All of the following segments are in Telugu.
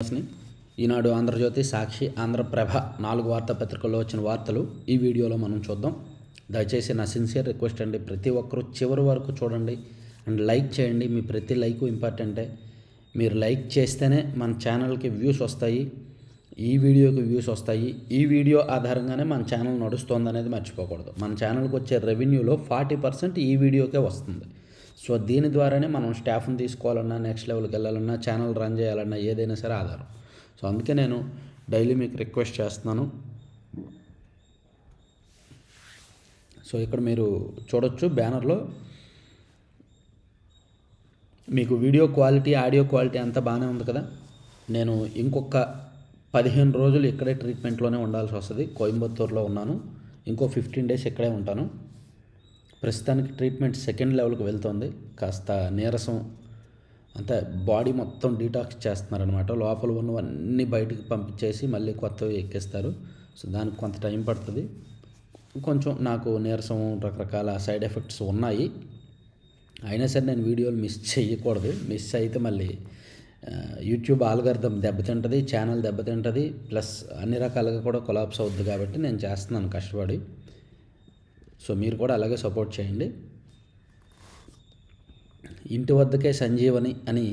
ని ఈనాడు ఆంధ్రజ్యోతి సాక్షి ఆంధ్రప్రభ 4 వార్తాపత్రికల్లో వచ్చిన వార్తలు ఈ వీడియోలో మనం చూద్దాం. దయచేసి నా సిన్సియర్ రిక్వెస్ట్ అండి, ప్రతి ఒక్కరూ చివరి వరకు చూడండి అండ్ లైక్ చేయండి. మీ ప్రతి లైక్ ఇంపార్టెంటే. మీరు లైక్ చేస్తేనే మన ఛానల్కి వ్యూస్ వస్తాయి, ఈ వీడియోకి వ్యూస్ వస్తాయి. ఈ వీడియో ఆధారంగానే మన ఛానల్ నడుస్తుంది అనేది మర్చిపోకూడదు. మన ఛానల్కి వచ్చే రెవెన్యూలో 40% ఈ వీడియోకే వస్తుంది. సో దీని ద్వారానే మనం స్టాఫ్ని తీసుకోవాలన్నా, నెక్స్ట్ లెవెల్కి వెళ్ళాలన్నా, ఛానల్ రన్ చేయాలన్నా ఏదైనా సరే ఆధారం. సో అందుకే నేను డైలీ మీకు రిక్వెస్ట్ చేస్తున్నాను. సో ఇక్కడ మీరు చూడొచ్చు బ్యానర్లో మీకు వీడియో క్వాలిటీ, ఆడియో క్వాలిటీ అంతా బాగానే ఉంది కదా. నేను ఇంకొక 15 రోజులు ఇక్కడే ట్రీట్మెంట్లోనే ఉండాల్సి వస్తుంది. కోయంబత్తూరులో ఉన్నాను, ఇంకో 15 days ఇక్కడే ఉంటాను. ప్రస్తుతానికి ట్రీట్మెంట్ సెకండ్ లెవెల్కి వెళ్తుంది. కాస్త నీరసం అంతా బాడీ మొత్తం డీటాక్స్ చేస్తున్నారనమాట. లోపల ఉన్నవన్నీ బయటికి పంపించేసి మళ్ళీ కొత్తవి ఎక్కిస్తారు. సో దానికి కొంత టైం పడుతుంది. కొంచెం నాకు నీరసం, రకరకాల సైడ్ ఎఫెక్ట్స్ ఉన్నాయి. అయినా సరే నేను వీడియోలు మిస్ చేయకూడదు. మిస్ అయితే మళ్ళీ యూట్యూబ్ ఆల్గారిథం దెబ్బతింటుంది, ఛానల్ దెబ్బతింటుంది, ప్లస్ అన్ని రకాలుగా కూడా కొలాప్స్ అవుద్ది. కాబట్టి నేను చేస్తున్నాను కష్టపడి. సో మీరు కూడా అలాగే సపోర్ట్ చేయండి. ఇంటి వద్దకే సంజీవని అని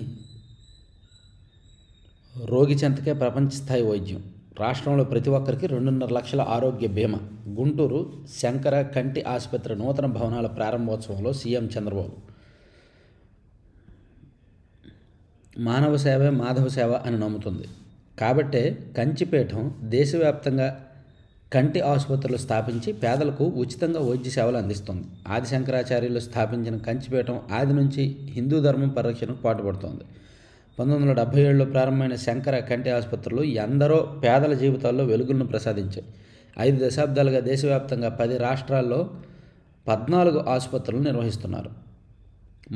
రోగి చెంతకే ప్రపంచ స్థాయి వైద్యం. రాష్ట్రంలో ప్రతి ఒక్కరికి 2.5 లక్షల ఆరోగ్య బీమా. గుంటూరు శంకర కంటి ఆసుపత్రి నూతన భవనాల ప్రారంభోత్సవంలో సీఎం చంద్రబాబు. మానవ సేవే మాధవ సేవ అని నమ్ముతుంది. కాబట్టే కంచిపీఠం దేశవ్యాప్తంగా కంటి ఆసుపత్రులు స్థాపించి పేదలకు ఉచితంగా వైద్య సేవలు అందిస్తుంది. ఆది శంకరాచార్యులు స్థాపించిన కంచిపీఠం ఆది నుంచి హిందూ ధర్మం పరిరక్షణకు పాటుపడుతోంది. 1977లో ప్రారంభమైన శంకర కంటి ఆసుపత్రులు ఎందరో పేదల జీవితాల్లో వెలుగులను ప్రసాదించాయి. 5 దశాబ్దాలుగా దేశవ్యాప్తంగా 10 రాష్ట్రాల్లో 14 ఆసుపత్రులు నిర్వహిస్తున్నారు.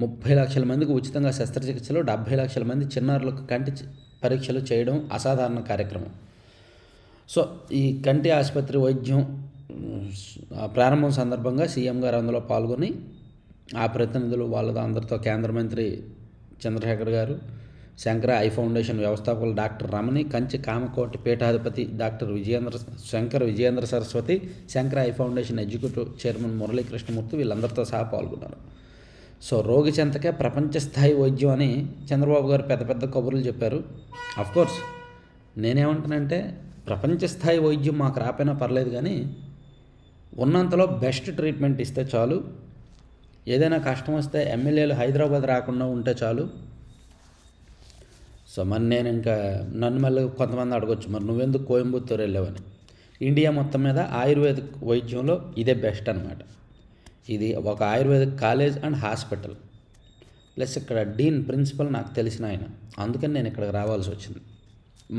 30 లక్షల మందికి ఉచితంగా శస్త్రచికిత్సలు, 70 లక్షల మంది చిన్నారులకు కంటి పరీక్షలు చేయడం అసాధారణ కార్యక్రమం. సో ఈ కంటి ఆసుపత్రి వైద్యం ప్రారంభం సందర్భంగా సీఎం గారు అందులో పాల్గొని ఆ ప్రతినిధులు వాళ్ళతో అందరితో కేంద్ర మంత్రి చంద్రశేఖర్ గారు, శంకర ఐ ఫౌండేషన్ వ్యవస్థాపకులు డాక్టర్ రమణి, కంచి కామకోటి పీఠాధిపతి doctor Shankara Vijayendra Saraswati, Sankara eye foundation executive chairman Muralikrishnamurthy వీళ్ళందరితో సహా పాల్గొన్నారు. సో రోగి చెంతకే ప్రపంచ స్థాయి వైద్యం అని చంద్రబాబు గారు పెద్ద పెద్ద కబుర్లు చెప్పారు. అఫ్కోర్స్ నేనేమంటానంటే ప్రపంచ స్థాయి వైద్యం మాకు రాపోయినా పర్లేదు, కానీ ఉన్నంతలో బెస్ట్ ట్రీట్మెంట్ ఇస్తే చాలు. ఏదైనా కష్టం వస్తే ఎమ్మెల్యేలు హైదరాబాద్ రాకుండా ఉంటే చాలు. సో మరి నేను ఇంకా నన్ను మళ్ళీ కొంతమంది అడగొచ్చు, మరి నువ్వెందుకు కోయంబత్తూరు వెళ్ళావని. ఇండియా మొత్తం మీద ఆయుర్వేదిక్ వైద్యంలో ఇదే బెస్ట్ అనమాట. ఇది ఒక ayurvedic college and hospital, plus ఇక్కడ డీన్ ప్రిన్సిపల్ నాకు తెలిసిన ఆయన. అందుకని నేను ఇక్కడికి రావాల్సి వచ్చింది.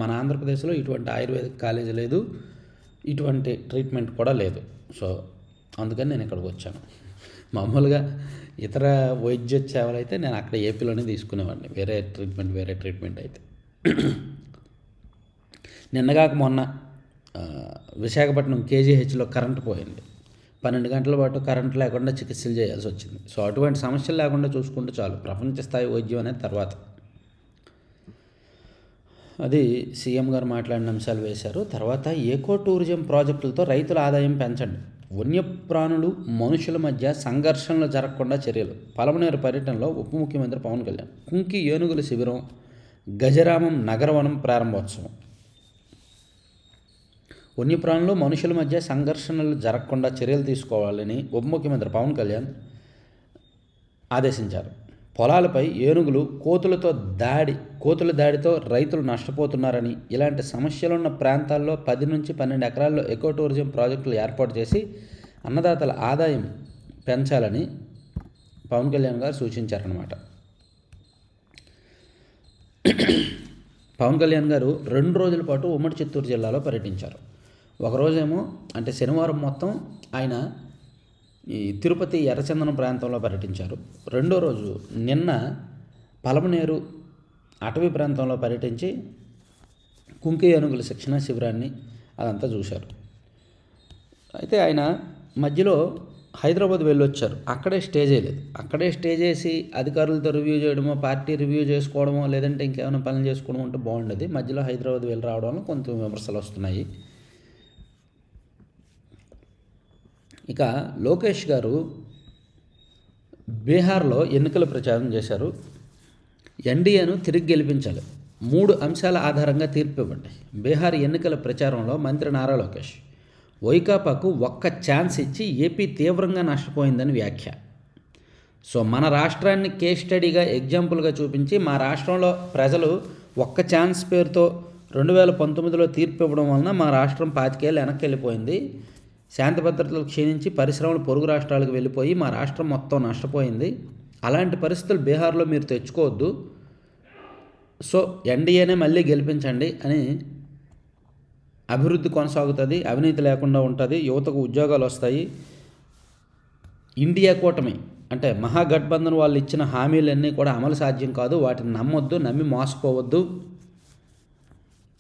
మన ఆంధ్రప్రదేశ్లో ఇటువంటి ఆయుర్వేదిక్ కాలేజ్ లేదు, ఇటువంటి ట్రీట్మెంట్ కూడా లేదు. సో అందుకని నేను ఇక్కడికి వచ్చాను. మామూలుగా ఇతర వైద్య సేవలు అయితే నేను అక్కడ ఏపీలోనే తీసుకునేవాడిని, వేరే ట్రీట్మెంట్ అయితే. నిన్నగాక మొన్న విశాఖపట్నం కేజీహెచ్లో కరెంటు పోయింది. 12 గంటల పాటు కరెంటు లేకుండా చికిత్సలు చేయాల్సి వచ్చింది. సో అటువంటి సమస్యలు లేకుండా చూసుకుంటే చాలు. ప్రపంచ స్థాయి వైద్యం అనేది తర్వాత. అది సీఎం గారు మాట్లాడిన అంశాలు వేశారు. తర్వాత ఎకో టూరిజం ప్రాజెక్టులతో రైతుల ఆదాయం పెంచండి. వన్యప్రాణులు మనుషుల మధ్య సంఘర్షణలు జరగకుండా చర్యలు. పలమనేరు పర్యటనలో ఉప ముఖ్యమంత్రి పవన్ కళ్యాణ్. కుంకి ఏనుగుల శిబిరం, గజరామం నగరవనం ప్రారంభోత్సవం. వన్యప్రాణులు మనుషుల మధ్య సంఘర్షణలు జరగకుండా చర్యలు తీసుకోవాలని ఉప ముఖ్యమంత్రి పవన్ కళ్యాణ్ ఆదేశించారు. పొలాలపై ఏనుగులు, కోతుల దాడితో రైతులు నష్టపోతున్నారని, ఇలాంటి సమస్యలున్న ప్రాంతాల్లో 10 నుంచి 12 ఎకరాల్లో ఎకో టూరిజం ప్రాజెక్టులు ఏర్పాటు చేసి అన్నదాతల ఆదాయం పెంచాలని పవన్ కళ్యాణ్ గారు సూచించారన్నమాట. పవన్ కళ్యాణ్ గారు 2 రోజుల పాటు ఉమ్మడి చిత్తూరు జిల్లాలో పర్యటించారు. ఒకరోజేమో అంటే శనివారం మొత్తం ఆయన ఈ తిరుపతి ఎర్రచందనం ప్రాంతంలో పర్యటించారు. రెండో రోజు నిన్న పలమనేరు అటవీ ప్రాంతంలో పర్యటించి కుంకి ఏనుగుల శిక్షణ శిబిరాన్ని అదంతా చూశారు. అయితే ఆయన మధ్యలో హైదరాబాద్ వెళ్ళొచ్చారు. అక్కడే స్టే చేయలేదు. అక్కడే స్టే చేసి అధికారులతో రివ్యూ చేయడమో, పార్టీ రివ్యూ చేసుకోవడమో, లేదంటే ఇంకేమైనా పనులు చేసుకోవడం ఉంటే బాగుండేది. మధ్యలో హైదరాబాద్ వెళ్ళి రావడం వల్ల కొంత విమర్శలు వస్తున్నాయి. ఇక లోకేష్ గారు బీహార్లో ఎన్నికల ప్రచారం చేశారు. ఎన్డీఏను తిరిగి గెలిపించాలి, 3 అంశాల ఆధారంగా తీర్పు ఇవ్వండి. బీహార్ ఎన్నికల ప్రచారంలో మంత్రి నారా లోకేష్ వైకాపాకు ఒక్క ఛాన్స్ ఇచ్చి ఏపీ తీవ్రంగా నష్టపోయిందని వ్యాఖ్య. సో మన రాష్ట్రాన్ని కేస్ స్టడీగా ఎగ్జాంపుల్గా చూపించి మా రాష్ట్రంలో ప్రజలు ఒక్క ఛాన్స్ పేరుతో 2019లో తీర్పు ఇవ్వడం వలన మా రాష్ట్రం 25 ఏళ్ళు వెనక్కి వెళ్ళిపోయింది. శాంతి భద్రతలు క్షీణించి పరిశ్రమలు పొరుగు రాష్ట్రాలకు వెళ్ళిపోయి మా రాష్ట్రం మొత్తం నష్టపోయింది. అలాంటి పరిస్థితులు బీహార్లో మీరు తెచ్చుకోవద్దు. సో ఎన్డీఏనే మళ్ళీ గెలిపించండి అని, అభివృద్ధి కొనసాగుతుంది, అవినీతి లేకుండా ఉంటుంది, యువతకు ఉద్యోగాలు వస్తాయి. ఇండియా కూటమి అంటే మహాగఠబంధన్ వాళ్ళు ఇచ్చిన హామీలన్నీ కూడా అమలు సాధ్యం కాదు, వాటిని నమ్మొద్దు, నమ్మి మోసపోవద్దు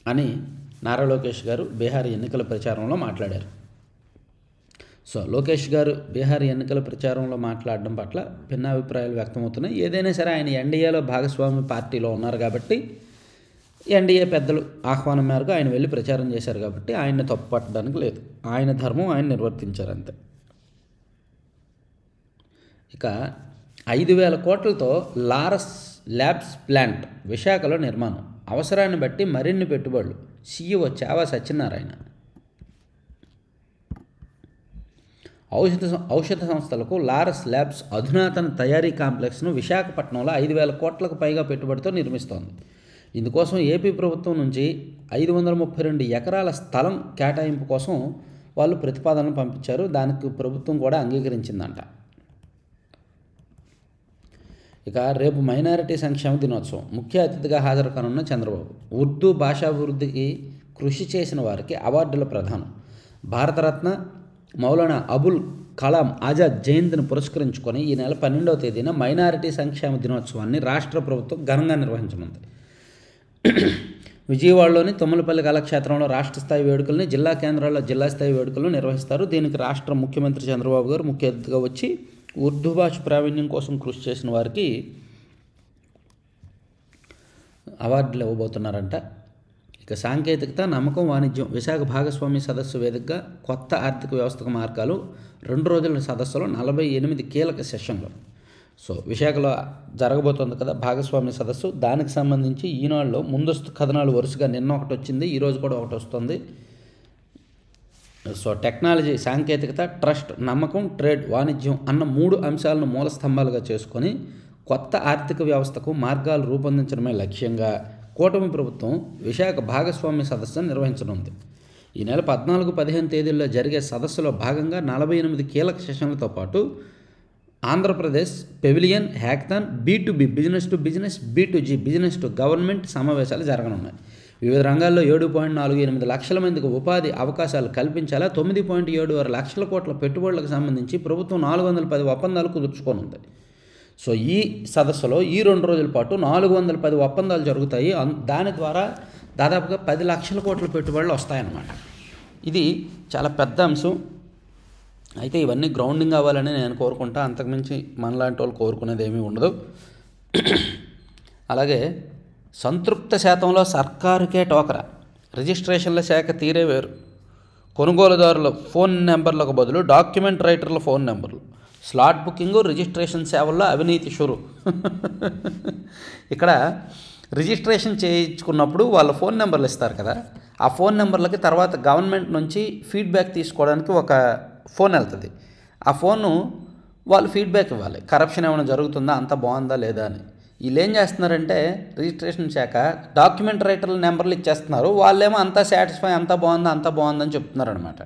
అని నారా లోకేష్ గారు బీహార్ ఎన్నికల ప్రచారంలో మాట్లాడారు. సో లోకేష్ గారు బీహార్ ఎన్నికల ప్రచారంలో మాట్లాడడం పట్ల భిన్నాభిప్రాయాలు వ్యక్తమవుతున్నాయి. ఏదైనా సరే ఆయన ఎన్డీఏలో భాగస్వామి పార్టీలో ఉన్నారు కాబట్టి, ఎన్డీఏ పెద్దలు ఆహ్వానం మేరకు ఆయన వెళ్ళి ప్రచారం చేశారు కాబట్టి ఆయన్ని తప్పు పట్టడానికి లేదు. ఆయన ధర్మం ఆయన నిర్వర్తించారు అంతే. ఇక 5,000 కోట్లతో లారస్ ల్యాబ్స్ ప్లాంట్ విశాఖలో నిర్మాణం, అవసరాన్ని బట్టి మరిన్ని పెట్టుబడులు. సీఈఓ చావా సత్యనారాయణ. ఔషధ సంస్థలకు లారస్ ల్యాబ్స్ అధునాతన తయారీ కాంప్లెక్స్ను విశాఖపట్నంలో 5,000 కోట్లకు పైగా పెట్టుబడితో నిర్మిస్తోంది. ఇందుకోసం ఏపీ ప్రభుత్వం నుంచి 532 ఎకరాల స్థలం కేటాయింపు కోసం వాళ్ళు ప్రతిపాదనలు పంపించారు. దానికి ప్రభుత్వం కూడా అంగీకరించిందంట. ఇక రేపు మైనారిటీ సంక్షేమ దినోత్సవం, ముఖ్య అతిథిగా హాజరు కానున్న చంద్రబాబు. ఉర్దూ భాషాభివృద్ధికి కృషి చేసిన వారికి అవార్డుల ప్రదానం. భారతరత్న మౌలానా అబుల్ కలాం ఆజాద్ జయంతిని పురస్కరించుకొని ఈ నెల 12వ తేదీన మైనారిటీ సంక్షేమ దినోత్సవాన్ని రాష్ట్ర ప్రభుత్వం ఘనంగా నిర్వహించనుంది. విజయవాడలోని తుమ్మలపల్లి కళాక్షేత్రంలో రాష్ట్ర స్థాయి వేడుకల్ని, జిల్లా కేంద్రాల్లో జిల్లా స్థాయి వేడుకలను నిర్వహిస్తారు. దీనికి రాష్ట్ర ముఖ్యమంత్రి చంద్రబాబు గారు ముఖ్య అతిథిగా వచ్చి ఉర్దూ భాష ప్రావీణ్యం కోసం కృషి చేసిన వారికి అవార్డులు ఇవ్వబోతున్నారంట. ఇక సాంకేతికత, నమ్మకం, వాణిజ్యం విశాఖ భాగస్వామి సదస్సు వేదికగా కొత్త ఆర్థిక వ్యవస్థకు మార్గాలు 2 రోజుల సదస్సులో 48 కీలక సెషన్లు. సో విశాఖలో జరగబోతోంది కదా భాగస్వామి సదస్సు, దానికి సంబంధించి ఈనాడులో ముందస్తు కథనాలు వరుసగా నిన్న ఒకటి వచ్చింది, ఈరోజు కూడా ఒకటి వస్తుంది. సో టెక్నాలజీ, సాంకేతికత, ట్రస్ట్, నమ్మకం, ట్రేడ్, వాణిజ్యం అన్న 3 అంశాలను మూల స్తంభాలుగా చేసుకొని కొత్త ఆర్థిక వ్యవస్థకు మార్గాలు రూపొందించడమే లక్ష్యంగా కూటమి ప్రభుత్వం విశాఖ భాగస్వామ్య సదస్సును నిర్వహించనుంది. ఈ నెల 14-15 తేదీల్లో జరిగే సదస్సులో భాగంగా 48 కీలక సెషన్లతో పాటు Andhra Pradesh pavilion, hackathon, B2B business to business, B2G business to government సమావేశాలు జరగనున్నాయి. వివిధ రంగాల్లో 7.48 లక్షల మందికి ఉపాధి అవకాశాలు కల్పించేలా 9.76 లక్షల కోట్ల పెట్టుబడులకు సంబంధించి ప్రభుత్వం 410 ఒప్పందాలు కుదుర్చుకోనుంది. సో ఈ సదస్సులో ఈ 2 రోజుల పాటు 410 ఒప్పందాలు జరుగుతాయి. దాని ద్వారా దాదాపుగా 10 లక్షల కోట్ల పెట్టుబడులు వస్తాయన్నమాట. ఇది చాలా పెద్ద అంశం. అయితే ఇవన్నీ గ్రౌండింగ్ అవ్వాలని నేను కోరుకుంటా, అంతకుమించి మనలాంటి వాళ్ళు కోరుకునేది ఏమీ ఉండదు. అలాగే సంతృప్త శాతంలో సర్కారుకే టోకరా, రిజిస్ట్రేషన్ల శాఖ తీరే వేరు. కొనుగోలుదారుల ఫోన్ నెంబర్లకు బదులు డాక్యుమెంట్ రైటర్ల ఫోన్ నెంబర్లు. స్లాట్ బుకింగ్, రిజిస్ట్రేషన్ సేవల్లో అవినీతి షురు. ఇక్కడ రిజిస్ట్రేషన్ చేయించుకున్నప్పుడు వాళ్ళ ఫోన్ నెంబర్లు ఇస్తారు కదా, ఆ ఫోన్ నెంబర్లకి తర్వాత గవర్నమెంట్ నుంచి ఫీడ్బ్యాక్ తీసుకోవడానికి ఒక ఫోన్ వెళ్తుంది. ఆ ఫోను వాళ్ళు ఫీడ్బ్యాక్ ఇవ్వాలి, కరప్షన్ ఏమైనా జరుగుతుందా, అంత బాగుందా లేదా అని. వీళ్ళు ఏం చేస్తున్నారంటే రిజిస్ట్రేషన్ శాఖ డాక్యుమెంట్ రైటర్ల నెంబర్లు ఇచ్చేస్తున్నారు, వాళ్ళేమో అంతా సాటిస్ఫై, అంతా బాగుందని చెప్తున్నారు అనమాట.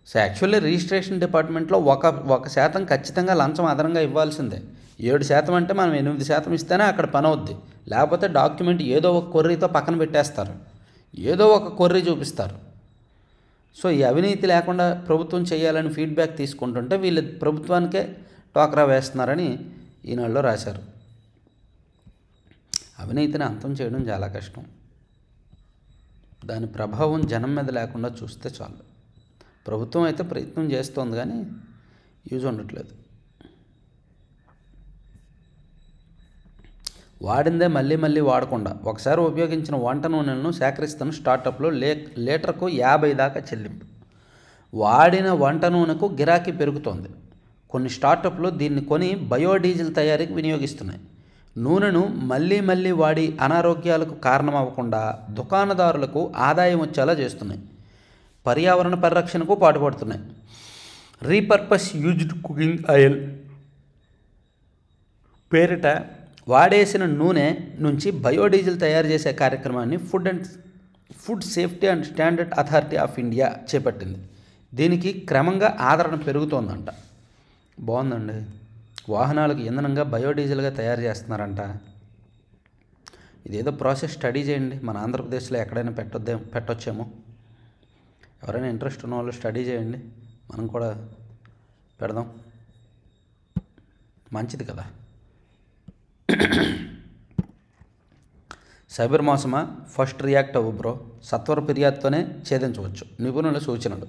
సో యాక్చువల్లీ రిజిస్ట్రేషన్ డిపార్ట్మెంట్లో 1% ఖచ్చితంగా లంచం అదనంగా ఇవ్వాల్సిందే. 7% అంటే మనం 8% ఇస్తేనే అక్కడ పని అవుద్ది. లేకపోతే డాక్యుమెంట్ ఏదో ఒక కొర్రీతో పక్కన పెట్టేస్తారు, ఏదో ఒక కొర్రీ చూపిస్తారు. సో ఈ అవినీతి లేకుండా ప్రభుత్వం చేయాలని ఫీడ్బ్యాక్ తీసుకుంటుంటే వీళ్ళు ప్రభుత్వానికే టోకరా వేస్తున్నారని ఈనాడులో రాశారు. అవినీతిని అంతం చేయడం చాలా కష్టం. దాని ప్రభావం జనం మీద లేకుండా చూస్తే చాలు. ప్రభుత్వం అయితే ప్రయత్నం చేస్తోంది, కానీ యూజ్ ఉండట్లేదు. వాడిందే మళ్ళీ మళ్ళీ వాడకుండా ఒకసారి ఉపయోగించిన వంట నూనెలను సేకరిస్తున్న స్టార్టప్లో లీటర్కు 50 దాకా చెల్లింపు. వాడిన వంట నూనెకు గిరాకీ పెరుగుతోంది. కొన్ని స్టార్టప్లు దీన్ని కొని బయోడీజిల్ తయారీకి వినియోగిస్తున్నాయి. నూనెను మళ్ళీ మళ్ళీ వాడి అనారోగ్యాలకు కారణమవ్వకుండా దుకాణదారులకు ఆదాయం వచ్చేలా చేస్తున్నాయి. పర్యావరణ పరిరక్షణకు పాటుపడుతున్నాయి. రీపర్పస్ యూజ్డ్ కుకింగ్ ఆయిల్ పేరిట వాడేసిన నూనె నుంచి బయోడీజిల్ తయారు చేసే కార్యక్రమాన్ని food safety and standard authority of India చేపట్టింది. దీనికి క్రమంగా ఆదరణ పెరుగుతోందంట. బాగుందండి. వాహనాలకు ఇంధనంగా బయోడీజిల్గా తయారు చేస్తున్నారంట. ఇదేదో ప్రాసెస్ స్టడీ చేయండి. మన ఆంధ్రప్రదేశ్లో ఎక్కడైనా పెట్టొచ్చేమో. ఎవరైనా ఇంట్రెస్ట్ ఉన్న వాళ్ళు స్టడీ చేయండి, మనం కూడా పెడదాం. మంచిది కదా. సైబర్ మోసమా? ఫస్ట్ రియాక్ట్ అవ్వు బ్రో. సత్వర ఫిర్యాదుతోనే ఛేదించవచ్చు. నిపుణుల సూచనలు.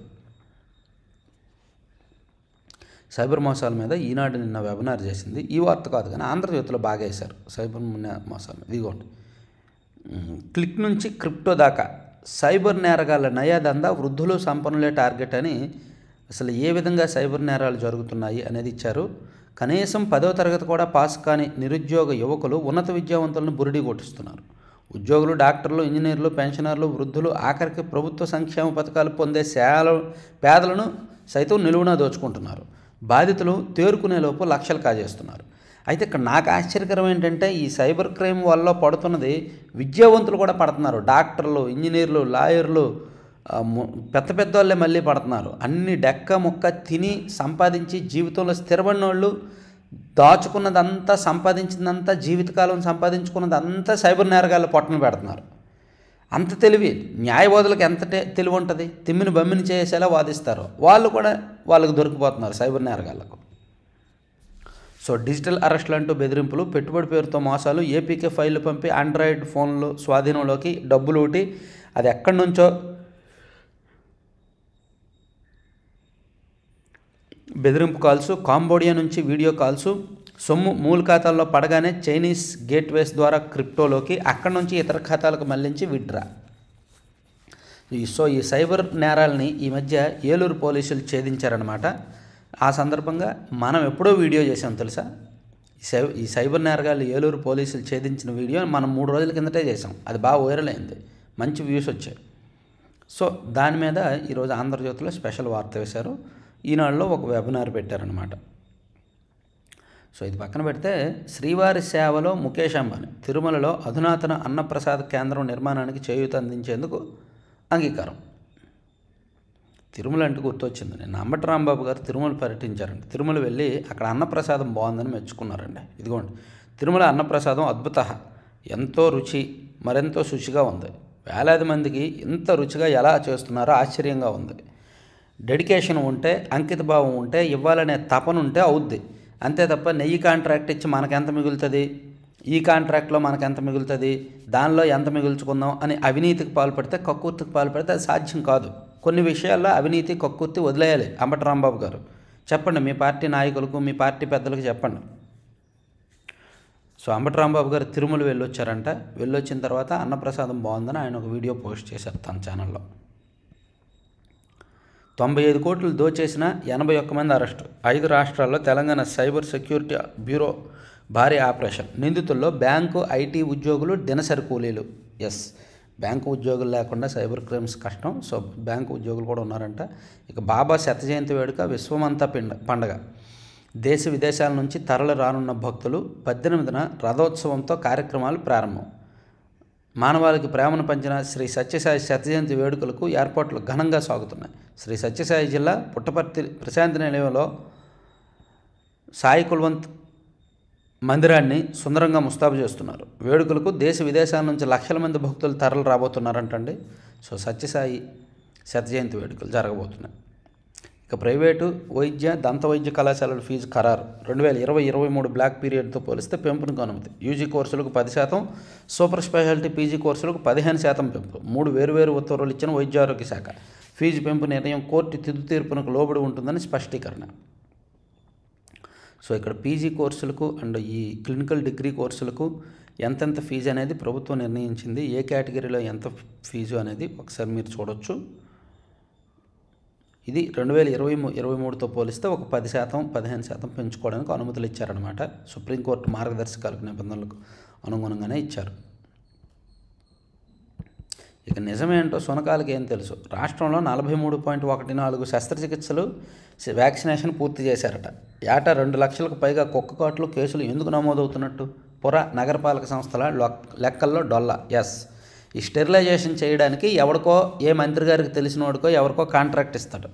సైబర్ మోసాల మీద ఈనాడు నిన్న వెబినార్ చేసింది. ఈ వార్త కాదు కానీ ఆంధ్రజ్యోతిలో బాగా వేశారు సైబర్ మోసాలు. ఇదిగోండి, క్లిక్ నుంచి క్రిప్టో దాకా సైబర్ నేరగాళ్ళ నయాదందా, వృద్ధులు సంపన్నులే టార్గెట్ అని అసలు ఏ విధంగా సైబర్ నేరాలు జరుగుతున్నాయి అనేది ఇచ్చారు. కనీసం 10వ తరగతి కూడా పాస్ కాని నిరుద్యోగ యువకులు ఉన్నత విద్యావంతులను బురిడి కొట్టిస్తున్నారు. ఉద్యోగులు, డాక్టర్లు, ఇంజనీర్లు, పెన్షనర్లు, వృద్ధులు, ఆఖరికి ప్రభుత్వ సంక్షేమ పథకాలు పొందే పేదలను సైతం నిలువునా దోచుకుంటున్నారు. బాధితులు తేరుకునేలోపు లక్షలు కాజేస్తున్నారు. అయితే ఇక్కడ నాకు ఆశ్చర్యకరం ఏంటంటే ఈ సైబర్ క్రైమ్ వల్ల పడుతున్నది విద్యావంతులు కూడా పడుతున్నారు. డాక్టర్లు, ఇంజనీర్లు, లాయర్లు, పెద్ద పెద్ద వాళ్ళే మళ్ళీ పడుతున్నారు. అన్ని డెక్క ముక్క తిని సంపాదించి జీవితంలో స్థిరపడిన వాళ్ళు దాచుకున్నదంతా, సంపాదించిందంతా, జీవితకాలం సంపాదించుకున్నదంతా సైబర్ నేరగాళ్ళు పొట్టన పెడుతున్నారు. అంత తెలివి న్యాయవాదులకు ఎంత తెలివి ఉంటుంది? తిమ్మిని బమ్మిని చేసేలా వాదిస్తారు. వాళ్ళు కూడా వాళ్ళకు దొరికిపోతున్నారు సైబర్ నేరగాళ్లకు. సో డిజిటల్ అరెస్టులు అంటూ బెదిరింపులు, పెట్టుబడి పేరుతో మోసాలు, ఏపీకే ఫైళ్లు పంపి ఆండ్రాయిడ్ ఫోన్లు స్వాధీనంలోకి డబ్బులు ఊటి, అది ఎక్కడి నుంచో బెదిరింపు కాల్సు, కాంబోడియా నుంచి వీడియో కాల్సు, సొమ్ము మూల ఖాతాల్లో పడగానే చైనీస్ గేట్వేస్ ద్వారా క్రిప్టోలోకి, అక్కడి నుంచి ఇతర ఖాతాలకు మళ్లించి విత్డ్రా. సో ఈ సైబర్ నేరాలని ఈ మధ్య ఏలూరు పోలీసులు ఛేదించారనమాట. ఆ సందర్భంగా మనం ఎప్పుడో వీడియో చేసాం తెలుసా. ఈ సైబర్ నేరగాళ్ళు ఏలూరు పోలీసులు ఛేదించిన వీడియో మనం 3 రోజుల కిందటే చేసాం. అది బాగా వైరల్ అయింది, మంచి వ్యూస్ వచ్చాయి. సో దాని మీద ఈరోజు ఆంధ్రజ్యోతిలో స్పెషల్ వార్త వేశారు. ఈనాడులో ఒక వెబినార్ పెట్టారనమాట. సో ఇది పక్కన పెడితే శ్రీవారి సేవలో ముఖేష్ అంబానీ తిరుమలలో అధునాతన అన్నప్రసాద కేంద్రం నిర్మాణానికి చేయూత అందించేందుకు అంగీకారం. తిరుమల అంటే గుర్తొచ్చింది. నేను అంబటి రాంబాబు గారు తిరుమల పర్యటించారండి. తిరుమల వెళ్ళి అక్కడ అన్నప్రసాదం బాగుందని మెచ్చుకున్నారండి. ఇదిగోండి, తిరుమల అన్నప్రసాదం అద్భుత, ఎంతో రుచి, మరెంతో శుచిగా ఉంది. వేలాది మందికి ఇంత రుచిగా ఎలా చేస్తున్నారో ఆశ్చర్యంగా ఉంది. డెడికేషన్ ఉంటే, అంకితభావం ఉంటే, ఇవ్వాలనే తపన ఉంటే అవుద్ది. అంతే తప్ప నెయ్యి కాంట్రాక్ట్ ఇచ్చి మనకెంత మిగులుతుంది, ఈ కాంట్రాక్ట్లో మనకెంత మిగులుతుంది, దానిలో ఎంత మిగుల్చుకుందాం అని అవినీతికి పాల్పడితే, కక్కుర్తికి పాల్పడితే అది సాధ్యం కాదు. కొన్ని విషయాల్లో అవినీతి, కక్కుర్తి వదిలేయాలి. అంబటి రాంబాబు గారు చెప్పండి, మీ పార్టీ నాయకులకు, మీ పార్టీ పెద్దలకు చెప్పండి. సో అంబటి రాంబాబు గారు తిరుమల వెళ్ళొచ్చారంట. వెళ్ళొచ్చిన తర్వాత అన్నప్రసాదం బాగుందని ఆయన ఒక వీడియో పోస్ట్ చేశారు తన ఛానల్లో. 95 కోట్లు దోచేసిన 81 మంది అరెస్టు. 5 రాష్ట్రాల్లో తెలంగాణ సైబర్ సెక్యూరిటీ బ్యూరో భారీ ఆపరేషన్. నిందితుల్లో బ్యాంకు, ఐటీ ఉద్యోగులు, దినసరి కూలీలు. ఎస్, బ్యాంకు ఉద్యోగులు లేకుండా సైబర్ క్రైమ్స్ కష్టం. సో బ్యాంకు ఉద్యోగులు కూడా ఉన్నారంట. ఇక బాబా శత జయంతి వేడుక విశ్వమంతా పండగ. దేశ విదేశాల నుంచి తరలి రానున్న భక్తులు. 18న రథోత్సవంతో కార్యక్రమాలు ప్రారంభం. మానవాళికి ప్రేమను పంచిన శ్రీ సత్యసాయి శత జయంతి వేడుకలకు ఏర్పాట్లు ఘనంగా సాగుతున్నాయి. శ్రీ సత్యసాయి జిల్లా పుట్టపర్తి ప్రశాంతి నిలయంలో సాయి కుల్వంత్ మందిరాన్ని సుందరంగా ముస్తాబు చేస్తున్నారు. వేడుకలకు దేశ విదేశాల నుంచి లక్షల మంది భక్తులు తరలి రాబోతున్నారంటండి. సో సత్యసాయి శత జయంతి వేడుకలు జరగబోతున్నాయి. ఇక ప్రైవేటు వైద్య, దంత వైద్య కళాశాలల ఫీజు ఖరారు. 2020-23 బ్లాక్ పీరియడ్తో పోలిస్తే పెంపునకు అనుమతి. యూజీ కోర్సులకు 10%, సూపర్ స్పెషాలిటీ పీజీ కోర్సులకు 15% పెంపు. 3 వేర్వేరు ఉత్తర్వులు ఇచ్చిన వైద్యారోగ్య శాఖ. ఫీజు పెంపు నిర్ణయం కోర్టు తుది తీర్పునకు లోబడి ఉంటుందని స్పష్టీకరణ. సో ఇక్కడ పీజీ కోర్సులకు అండ్ ఈ క్లినికల్ డిగ్రీ కోర్సులకు ఎంతెంత ఫీజు అనేది ప్రభుత్వం నిర్ణయించింది, ఏ కేటగిరీలో ఎంత ఫీజు అనేది ఒకసారి మీరు చూడొచ్చు. ఇది 2023తో పోలిస్తే ఒక 10%, 15% పెంచుకోవడానికి అనుమతులు ఇచ్చారనమాట. సుప్రీంకోర్టు మార్గదర్శకాలకు నిబంధనలకు అనుగుణంగానే ఇచ్చారు. ఇక నిజమేంటో సునకాలకి ఏం తెలుసు. రాష్ట్రంలో 43.14 శస్త్రచికిత్సలు వ్యాక్సినేషన్ పూర్తి చేశారట. ఏటా 2 లక్షలకు పైగా కుక్కకాట్లు కేసులు ఎందుకు నమోదవుతున్నట్టు నగరపాలక సంస్థల లెక్కల్లో డొల్ల. ఎస్, ఈ స్టెరిలైజేషన్ చేయడానికి ఎవరికో, ఏ మంత్రి గారికి తెలిసినోడికో ఎవరికో కాంట్రాక్ట్ ఇస్తాడు.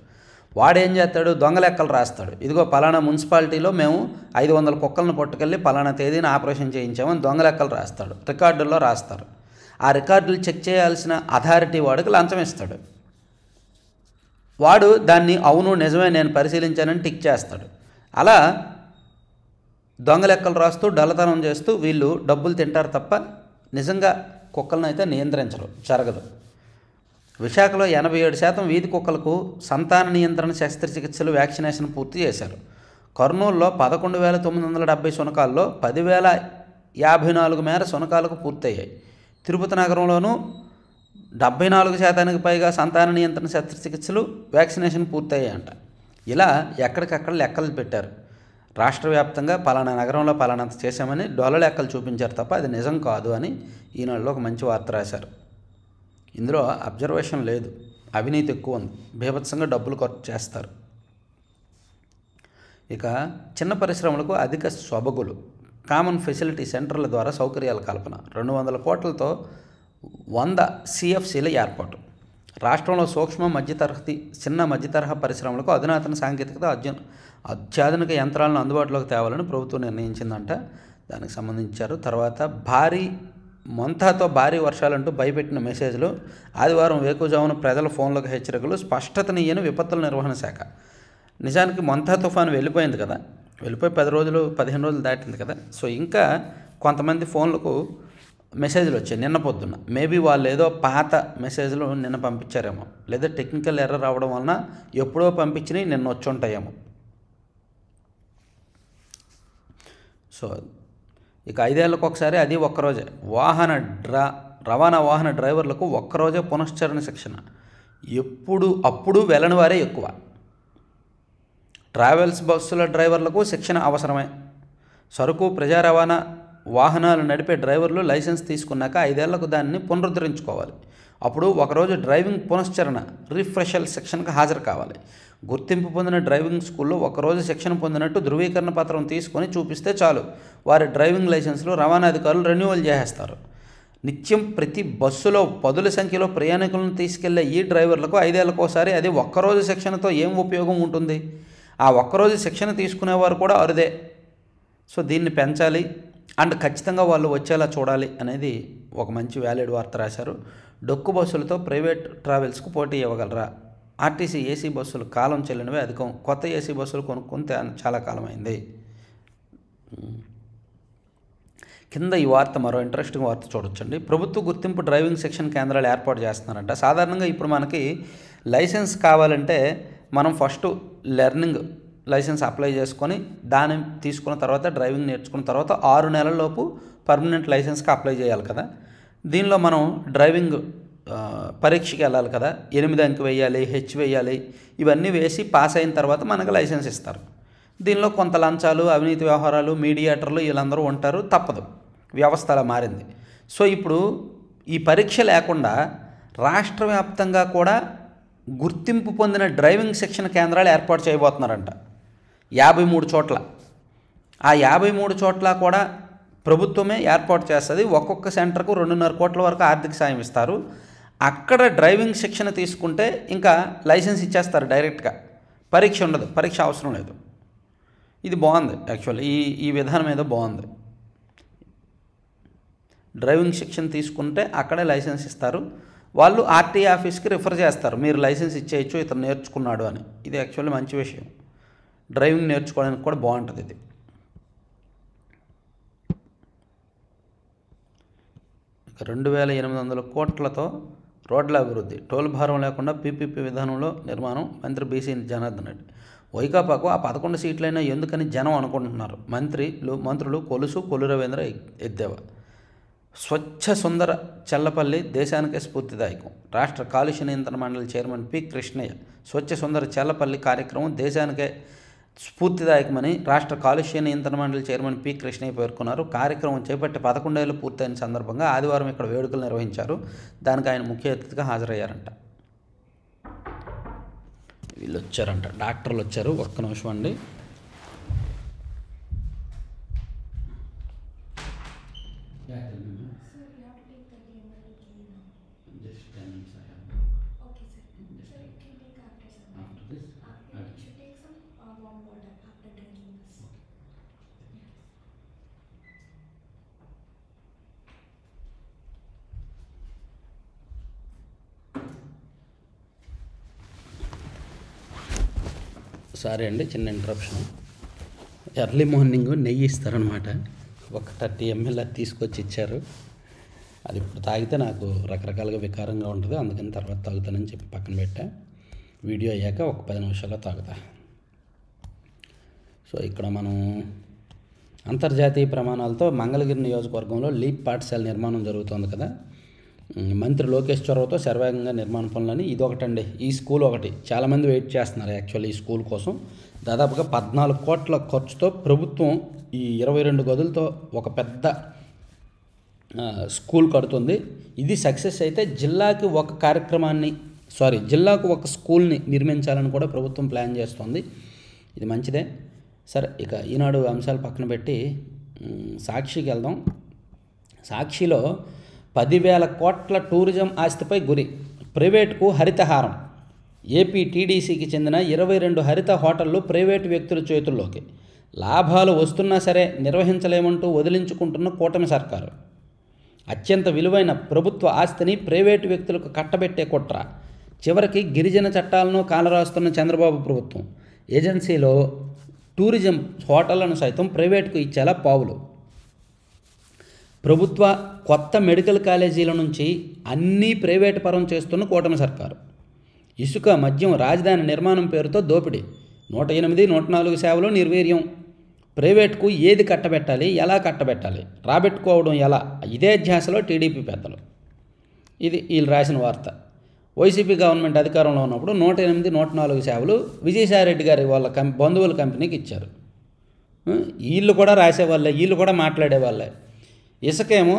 వాడేం చేస్తాడు, దొంగ లెక్కలు రాస్తాడు. ఇదిగో పలానా మున్సిపాలిటీలో మేము 500 కుక్కలను పట్టుకెళ్ళి పలానా తేదీన ఆపరేషన్ చేయించామని దొంగ లెక్కలు రాస్తాడు, రికార్డుల్లో రాస్తారు. ఆ రికార్డులు చెక్ చేయాల్సిన అథారిటీ వాడికి లంచం ఇస్తాడు. వాడు దాన్ని అవును నిజమే నేను పరిశీలించానని టిక్ చేస్తాడు. అలా దొంగ లెక్కలు రాస్తూ డల్లతనం చేస్తూ వీళ్ళు డబ్బులు తింటారు తప్ప నిజంగా కుక్కలను అయితే నియంత్రించరు, జరగదు. విశాఖలో 87% వీధి కుక్కలకు సంతాన నియంత్రణ శస్త్రచికిత్సలు వ్యాక్సినేషన్ పూర్తి చేశారు. కర్నూలులో 11,970 శునకాల్లో 10,054 మేర శునకాలకు పూర్తయ్యాయి. తిరుపతి నగరంలోనూ 74% పైగా సంతాన నియంత్రణ శస్త్రచికిత్సలు వ్యాక్సినేషన్ పూర్తయ్యాయంట. ఇలా ఎక్కడికక్కడ లెక్కలు పెట్టారు. రాష్ట్ర వ్యాప్తంగా పలానా నగరంలో పలానంత చేశామని డొల్ల లెక్కలు చూపించారు తప్ప అది నిజం కాదు అని ఈనాడులో ఒక మంచి వార్త రాశారు. ఇందులో అబ్జర్వేషన్ లేదు, అవినీతి ఎక్కువ ఉంది, బీభత్సంగా డబ్బులు ఖర్చు చేస్తారు. ఇక చిన్న పరిశ్రమలకు అధిక సొబగులు, కామన్ ఫెసిలిటీ సెంటర్ల ద్వారా సౌకర్యాల కల్పన, 200 కోట్లతో 100 CFCల ఏర్పాటు. రాష్ట్రంలో సూక్ష్మ చిన్న మధ్యతరహా పరిశ్రమలకు అధునాతన సాంకేతికత, అత్యాధునిక యంత్రాలను అందుబాటులోకి తేవాలని ప్రభుత్వం నిర్ణయించిందంట. దానికి సంబంధించారు. తర్వాత మొంతాతో భారీ వర్షాలంటూ భయపెట్టిన మెసేజ్లు, ఆదివారం వేకువజామున ప్రజల ఫోన్లకు హెచ్చరికలు, స్పష్టతనియ్యని విపత్తుల నిర్వహణ శాఖ. నిజానికి మొంతా తుఫాను వెళ్ళిపోయింది కదా, వెళ్ళిపోయి 15 రోజులు దాటింది కదా. సో ఇంకా కొంతమంది ఫోన్లకు మెసేజ్లు వచ్చాయి నిన్న పొద్దున్న. మేబీ వాళ్ళు ఏదో పాత మెసేజ్లు నిన్న పంపించారేమో, లేదా టెక్నికల్ ఎర్రర్ రావడం వలన ఎప్పుడో పంపించినవి నిన్న వచ్చి ఉంటాయేమో. సో ఇక 5 ఏళ్ళకు ఒకసారి, అది ఒక్కరోజే రవాణా వాహన డ్రైవర్లకు ఒక్కరోజే పునశ్చరణ శిక్షణ. అప్పుడు వెళ్ళని వారే ఎక్కువ. ట్రావెల్స్ బస్సుల డ్రైవర్లకు శిక్షణ అవసరమే. సరుకు ప్రజా రవాణా వాహనాలు నడిపే డ్రైవర్లు లైసెన్స్ తీసుకున్నాక 5 ఏళ్లకు దాన్ని పునరుద్ధరించుకోవాలి. అప్పుడు ఒకరోజు డ్రైవింగ్ పునశ్చరణ రిఫ్రెషల్ శిక్షణకు హాజరు కావాలి. గుర్తింపు పొందిన డ్రైవింగ్ స్కూల్లో ఒకరోజు శిక్షణ పొందినట్టు ధృవీకరణ పత్రం తీసుకొని చూపిస్తే చాలు, వారి డ్రైవింగ్ లైసెన్సులు రవాణా అధికారులు రెన్యువల్ చేసేస్తారు. నిత్యం ప్రతి బస్సులో 10ల సంఖ్యలో ప్రయాణికులను తీసుకెళ్లే ఈ డ్రైవర్లకు 5 ఏళ్లకోసారి, అది ఒక్కరోజు శిక్షణతో ఏం ఉపయోగం ఉంటుంది? ఆ ఒక్కరోజు శిక్షణ తీసుకునేవారు కూడా అరుదే. సో దీన్ని పెంచాలి అండ్ ఖచ్చితంగా వాళ్ళు వచ్చేలా చూడాలి అనేది ఒక మంచి వ్యాలిడ్ వార్త రాశారు. డొక్కు బస్సులతో ప్రైవేట్ ట్రావెల్స్కు పోటీ ఇవ్వగలరా? ఆర్టీసీ ఏసీ బస్సులు కాలం చెల్లినవే అధికం, కొత్త ఏసీ బస్సులు కొనుక్కుంటే చాలా కాలం అయింది. కింద ఈ వార్త మరో ఇంట్రెస్టింగ్ వార్త చూడొచ్చండి. ప్రభుత్వ గుర్తింపు డ్రైవింగ్ శిక్షణ కేంద్రాలు ఏర్పాటు చేస్తున్నారంట. సాధారణంగా ఇప్పుడు మనకి లైసెన్స్ కావాలంటే మనం ఫస్ట్ లెర్నింగ్ లైసెన్స్ అప్లై చేసుకొని దాన్ని తీసుకున్న తర్వాత డ్రైవింగ్ నేర్చుకున్న తర్వాత 6 నెలలలోపు పర్మనెంట్ లైసెన్స్కి అప్లై చేయాలి కదా. దీనిలో మనం డ్రైవింగ్ పరీక్షకి వెళ్ళాలి కదా, 8 అంకి వేయాలి, హెచ్ వేయాలి, ఇవన్నీ వేసి పాస్ అయిన తర్వాత మనకు లైసెన్స్ ఇస్తారు. దీనిలో కొంత లంచాలు, అవినీతి వ్యవహారాలు, మీడియేటర్లు వీళ్ళందరూ ఉంటారు, తప్పదు, వ్యవస్థ అలా మారింది. సో ఇప్పుడు ఈ పరీక్ష లేకుండా రాష్ట్ర వ్యాప్తంగా కూడా గుర్తింపు పొందిన డ్రైవింగ్ శిక్షణ కేంద్రాలు ఏర్పాటు చేయబోతున్నారంట 53 చోట్ల. ఆ 53 చోట్ల కూడా ప్రభుత్వమే ఏర్పాటు చేస్తుంది. ఒక్కొక్క సెంటర్కు 2.5 కోట్ల వరకు ఆర్థిక సాయం ఇస్తారు. అక్కడ డ్రైవింగ్ శిక్షణ తీసుకుంటే ఇంకా లైసెన్స్ ఇచ్చేస్తారు డైరెక్ట్గా, పరీక్ష ఉండదు, పరీక్ష అవసరం లేదు. ఇది బాగుంది యాక్చువల్లీ, ఈ విధానం ఏదో బాగుంది. డ్రైవింగ్ శిక్షణ తీసుకుంటే అక్కడే లైసెన్స్ ఇస్తారు. వాళ్ళు ఆర్టీఏ ఆఫీస్కి రిఫర్ చేస్తారు, మీరు లైసెన్స్ ఇచ్చేయచ్చు, ఇతను నేర్చుకున్నాడు అని. ఇది యాక్చువల్లీ మంచి విషయం, డ్రైవింగ్ నేర్చుకోవడానికి కూడా బాగుంటుంది ఇది. ఇక 2,800 కోట్లతో రోడ్ల అభివృద్ధి, టోల్ భారం లేకుండా పీపీపీ విధానంలో నిర్మాణం. మంత్రి బీసీ జనార్దన్ రెడ్డి. వైకాపాకు ఆ 11 సీట్లైనా ఎందుకని జనం అనుకుంటున్నారు. మంత్రులు కొల్లు రవీంద్ర ఎద్దేవా. స్వచ్ఛ సుందర చల్లపల్లి దేశానికే స్ఫూర్తిదాయకం. రాష్ట్ర కాలుష్య నియంత్రణ మండలి చైర్మన్ పి కృష్ణయ్య. స్వచ్ఛ సుందర చల్లపల్లి కార్యక్రమం దేశానికే స్ఫూర్తిదాయకమని రాష్ట్ర కాలుష్య నియంత్రణ మండలి చైర్మన్ పి కృష్ణయ్య పేర్కొన్నారు. కార్యక్రమం చేపట్టి 11 ఏళ్ళు పూర్తయిన సందర్భంగా ఆదివారం ఇక్కడ వేడుకలు నిర్వహించారు. దానికి ఆయన ముఖ్య అతిథిగా హాజరయ్యారంట. వీళ్ళు వచ్చారంట, డాక్టర్లు వచ్చారు. ఒక్క నిమిషం అండి. సారీ అండి, చిన్న ఇంటరప్షన్. ఎర్లీ మార్నింగ్ నెయ్యి ఇస్తారనమాట. ఒక 30 ml తీసుకొచ్చి ఇచ్చారు. అది ఇప్పుడు తాగితే నాకు రకరకాలుగా వికారంగా ఉంటుంది, అందుకని తర్వాత తాగుతానని చెప్పి పక్కన పెట్టా. వీడియో అయ్యాక ఒక 10 నిమిషాల్లో తాగుతా. సో ఇక్కడ మనం అంతర్జాతీయ ప్రమాణాలతో మంగళగిరి నియోజకవర్గంలో లీప్ పాఠశాల నిర్మాణం జరుగుతుంది కదా. మంత్రి లోకేష్ చొరవతో శరవేగంగా నిర్మాణ పనులని ఇదొకటండి. ఈ స్కూల్ ఒకటి చాలామంది వెయిట్ చేస్తున్నారు యాక్చువల్లీ ఈ స్కూల్ కోసం. దాదాపుగా 14 కోట్ల ఖర్చుతో ప్రభుత్వం ఈ 22 గదులతో ఒక పెద్ద స్కూల్ కడుతుంది. ఇది సక్సెస్ అయితే జిల్లాకు ఒక స్కూల్ని నిర్మించాలని కూడా ప్రభుత్వం ప్లాన్ చేస్తుంది. ఇది మంచిదే. సరే, ఇక ఈనాడు అంశాలు పక్కన పెట్టి సాక్షికి వెళ్దాం. సాక్షిలో 10,000 కోట్ల టూరిజం ఆస్తిపై గురి, ప్రైవేటుకు హరితహారం. ఏపీ టీడీసీకి చెందిన 22 హరిత హోటళ్లు ప్రైవేటు వ్యక్తుల చేతుల్లోకి. లాభాలు వస్తున్నా సరే నిర్వహించలేమంటూ వదిలించుకుంటున్న కూటమి సర్కారు. అత్యంత విలువైన ప్రభుత్వ ఆస్తిని ప్రైవేటు వ్యక్తులకు కట్టబెట్టే కుట్ర. చివరికి గిరిజన చట్టాలను కాలరాస్తున్న చంద్రబాబు ప్రభుత్వం. ఏజెన్సీలో టూరిజం హోటళ్లను సైతం ప్రైవేటుకు ఇచ్చేలా పావులు. ప్రభుత్వ కొత్త మెడికల్ కాలేజీల నుంచి అన్నీ ప్రైవేటు పరం చేస్తున్న కూటమి సర్కారు. ఇసుక, మద్యం, రాజధాని నిర్మాణం పేరుతో దోపిడీ. 108, 104 సేవలు నిర్వీర్యం. ప్రైవేటుకు ఏది కట్టబెట్టాలి, ఎలా కట్టబెట్టాలి, రాబెట్టుకోవడం ఎలా, ఇదే ధ్యాసలో టీడీపీ పెద్దలు. ఇది వీళ్ళు రాసిన వార్త. వైసీపీ గవర్నమెంట్ అధికారంలో ఉన్నప్పుడు 108, 104 సేవలు విజయసాయిరెడ్డి గారి వాళ్ళ బంధువుల కంపెనీకి ఇచ్చారు. వీళ్ళు కూడా రాసేవాళ్ళే, వీళ్ళు కూడా మాట్లాడేవాళ్ళే. ఇసుకేమో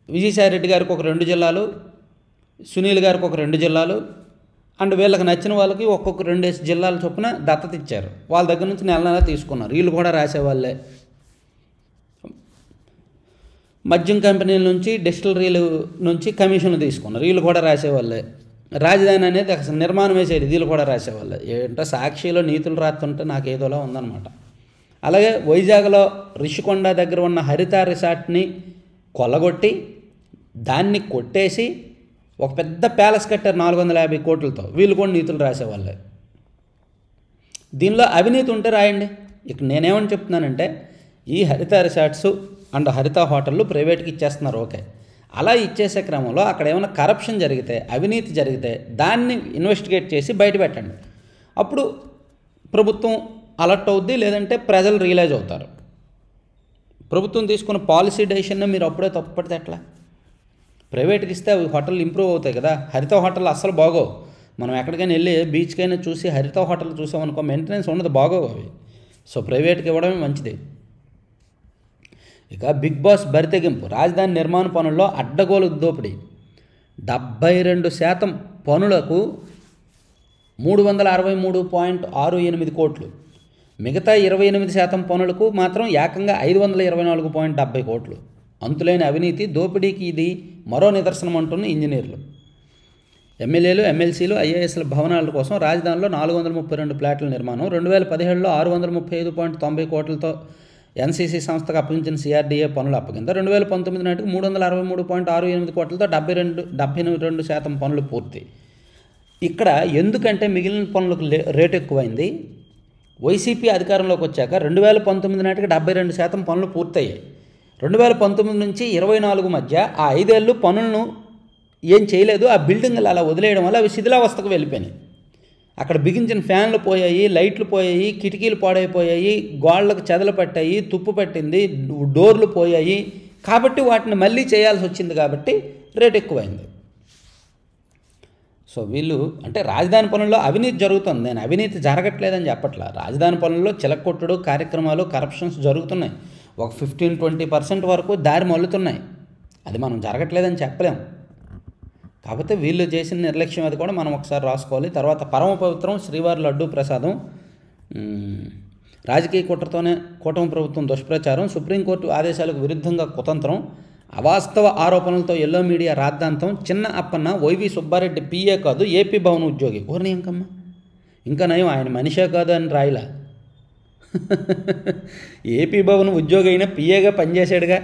విజయసాయిరెడ్డి గారికి ఒక 2 జిల్లాలు, సునీల్ గారికి ఒక 2 జిల్లాలు, అండ్ వీళ్ళకి నచ్చిన వాళ్ళకి ఒక్కొక్క 2 జిల్లాల చొప్పున దత్తత ఇచ్చారు. వాళ్ళ దగ్గర నుంచి నెల తీసుకున్నారు. వీళ్ళు కూడా రాసేవాళ్ళే. మద్యం కంపెనీల నుంచి, డిస్టిలరీల నుంచి కమిషన్లు తీసుకున్నారు. వీళ్ళు కూడా రాసేవాళ్ళే. రాజధాని అనేది అసలు నిర్మాణం వేసేది, వీళ్ళు కూడా రాసేవాళ్ళే. ఏంటో సాక్షిలో నీతులు రాస్తుంటే నాకు ఏదోలా ఉందన్నమాట. అలాగే వైజాగ్లో రిషికొండ దగ్గర ఉన్న హరిత రిసార్ట్ని కొల్లగొట్టి దాన్ని కొట్టేసి ఒక పెద్ద ప్యాలెస్ కట్టారు 450 కోట్లతో. వీళ్ళు కూడా నీతులు రాసేవాళ్ళే. దీనిలో అవినీతి ఉంటే రాయండి. ఇక నేనేమని చెప్తున్నానంటే, ఈ హరిత రిసార్ట్స్ అండ్ హరిత హోటళ్ళు ప్రైవేట్కి ఇచ్చేస్తున్నారు, ఓకే. అలా ఇచ్చేసే క్రమంలో అక్కడ ఏమైనా కరప్షన్ జరిగితే, అవినీతి జరిగితే దాన్ని ఇన్వెస్టిగేట్ చేసి బయట పెట్టండి. అప్పుడు ప్రభుత్వం అలర్ట్ అవుద్ది, లేదంటే ప్రజలు రియలైజ్ అవుతారు. ప్రభుత్వం తీసుకున్న పాలసీ డెసిషన్ని మీరు అప్పుడే తప్పుపడితే ఎట్లా? ప్రైవేట్కి ఇస్తే అవి హోటళ్ళు ఇంప్రూవ్ అవుతాయి కదా. హరిత హోటళ్ళు అస్సలు బాగోవు. మనం ఎక్కడికైనా వెళ్ళి బీచ్కైనా చూసి హరిత హోటల్ చూసామనుకో, మెయింటెనెన్స్ ఉండదు, బాగోవు అవి. సో ప్రైవేట్కి ఇవ్వడమే మంచిది. ఇక బిగ్ బాస్ బరితెగింపు. రాజధాని నిర్మాణ పనుల్లో అడ్డగోలు దోపిడీ. 72% పనులకు 363.68 కోట్లు. మిగతా 28% పనులకు మాత్రం ఏకంగా 524.70 కోట్లు. అంతులేని అవినీతి, దోపిడీకి ఇది మరో నిదర్శనం అంటున్న ఇంజనీర్లు. ఎమ్మెల్యేలు, ఎమ్మెల్సీలు, ఐఏఎస్ల భవనాల కోసం రాజధానిలో 432 ఫ్లాట్ల నిర్మాణం. 2017లో 635.90 కోట్లతో ఎన్సీసీ సంస్థకు అప్పగించిన సిఆర్డీఏ పనుల అప్పగింత. 2019 నాటికి 363.68 కోట్లతో 72% పనులు పూర్తి. ఇక్కడ ఎందుకంటే మిగిలిన పనులకు రేటు ఎక్కువైంది. వైసీపీ అధికారంలోకి వచ్చాక 2019 నాటికి 72% పనులు పూర్తయ్యాయి. 2019 నుంచి 24 మధ్య ఆ 5 ఏళ్ళు పనులను ఏం చేయలేదు. ఆ బిల్డింగ్లు అలా వదిలేయడం వల్ల అవి శిథిలావస్థకు వెళ్ళిపోయినాయి. అక్కడ బిగించిన ఫ్యాన్లు పోయాయి, లైట్లు పోయాయి, కిటికీలు పాడైపోయాయి, గోళ్ళకు చెదలు పట్టాయి, తుప్పు పట్టింది, డోర్లు పోయాయి. కాబట్టి వాటిని మళ్ళీ చేయాల్సి వచ్చింది కాబట్టి రేట్ ఎక్కువైంది. సో వీళ్ళు అంటే రాజధాని పనుల్లో అవినీతి జరుగుతుంది. నేను అవినీతి జరగట్లేదని చెప్పట్లా. రాజధాని పనుల్లో చిలక్కొట్టుడు కార్యక్రమాలు, కరప్షన్స్ జరుగుతున్నాయి. ఒక 15-20% వరకు దారి మల్లుతున్నాయి. అది మనం జరగట్లేదని చెప్పలేం. కాకపోతే వీళ్ళు చేసిన నిర్లక్ష్యం అది కూడా మనం ఒకసారి రాసుకోవాలి. తర్వాత పరమ పవిత్రం శ్రీవారి లడ్డూ ప్రసాదం, రాజకీయ కుట్రతోనే కూటమి ప్రభుత్వం దుష్ప్రచారం, సుప్రీంకోర్టు ఆదేశాలకు విరుద్ధంగా కుతంత్రం, అవాస్తవ ఆరోపణలతో ఎల్లో మీడియా రాద్ధాంతం, చిన్న అప్పన్న వైవి సుబ్బారెడ్డి పిఏ కాదు ఏపీ భవన్ ఉద్యోగి. ఓర్ని ఇంకమ్మ, ఇంకా నయం ఆయన మనిషే కాదు అని రాయలా. ఏపీ భవన్ ఉద్యోగి అయినా పిఏగా పనిచేశాడుగా.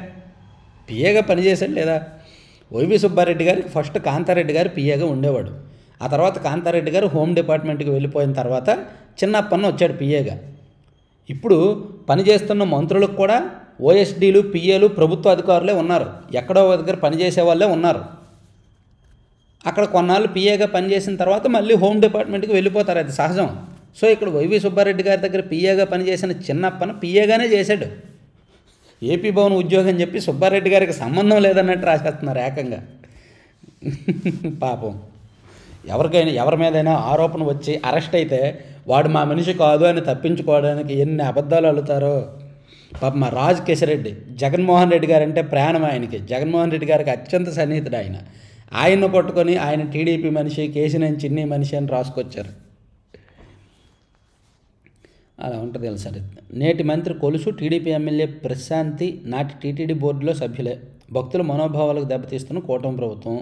పిఏగా పనిచేశాడు లేదా? వైవి సుబ్బారెడ్డి గారికి ఫస్ట్ కాంతారెడ్డి గారు పిఏగా ఉండేవాడు. ఆ తర్వాత కాంతారెడ్డి గారు హోమ్ డిపార్ట్మెంట్కి వెళ్ళిపోయిన తర్వాత చిన్నప్పన్న వచ్చాడు పిఏగా. ఇప్పుడు పనిచేస్తున్న మంత్రులకు కూడా ఓఎస్డీలు, పిఏలు ప్రభుత్వ అధికారులే ఉన్నారు. ఎక్కడో దగ్గర పనిచేసే వాళ్ళే ఉన్నారు. అక్కడ కొన్నాళ్ళు పిఏగా పనిచేసిన తర్వాత మళ్ళీ హోమ్ డిపార్ట్మెంట్కి వెళ్ళిపోతారు, అది సహజం. సో ఇక్కడ వైవి సుబ్బారెడ్డి గారి దగ్గర పిఏగా పనిచేసిన చిన్నప్పన పిఏగానే చేశాడు. ఏపీ భవన్ ఉద్యోగం చెప్పి సుబ్బారెడ్డి గారికి సంబంధం లేదన్నట్టు రాసేస్తున్నారు ఏకంగా. పాపం ఎవరికైనా ఎవరి మీదైనా ఆరోపణ వచ్చి అరెస్ట్ అయితే వాడు మా మనిషి కాదు అని తప్పించుకోవడానికి ఎన్ని అబద్ధాలు అల్లుతారో. పాప మా రాజ్ కేశరెడ్డి, జగన్మోహన్ రెడ్డి గారు అంటే ప్రాణం ఆయనకి. జగన్మోహన్ రెడ్డి గారికి అత్యంత సన్నిహితుడు ఆయన. ఆయన్ను పట్టుకొని ఆయన టీడీపీ మనిషి, కేసీనేని చిన్ని మనిషి అని రాసుకొచ్చారు. అలా ఉంటుంది తెలుసా. నేటి మంత్రి కొలుసు, టీడీపీ ఎమ్మెల్యే ప్రశాంతి నాటి టీటీడీ బోర్డులో సభ్యులే. భక్తుల మనోభావాలకు దెబ్బతీస్తున్న కూటమి ప్రభుత్వం.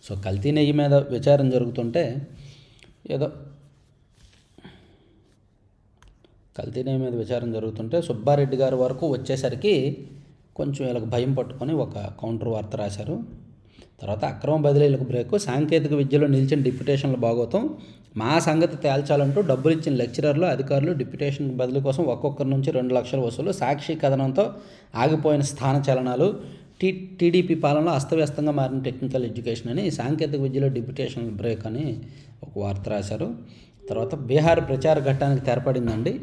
సో కల్తీ నెయ్యి మీద విచారణ జరుగుతుంటే ఏదో కల్తీ నెయ్యి మీద విచారణ జరుగుతుంటే సుబ్బారెడ్డి గారి వరకు వచ్చేసరికి కొంచెం వీళ్ళకి భయం పట్టుకొని ఒక కౌంటర్ వార్త రాశారు. తర్వాత అక్రమ బదిలీలకు బ్రేకు, సాంకేతిక విద్యలో నిలిచిన డిప్యుటేషన్ల భాగోతం, మా సంగతి తేల్చాలంటూ డబ్బులు ఇచ్చిన లెక్చరర్లు, అధికారులు డిప్యుటేషన్ బదిలీ కోసం ఒక్కొక్కరి నుంచి 2 లక్షల వసూలు, సాక్షి కథనంతో ఆగిపోయిన స్థాన చలనాలు, టీడీపీ పాలనలో అస్తవ్యస్తంగా మారిన టెక్నికల్ ఎడ్యుకేషన్ అని సాంకేతిక విద్యలో డిప్యుటేషన్ బ్రేక్ అని ఒక వార్త రాశారు. తర్వాత బీహార్ ప్రచార ఘట్టానికి తెరపడిందండి.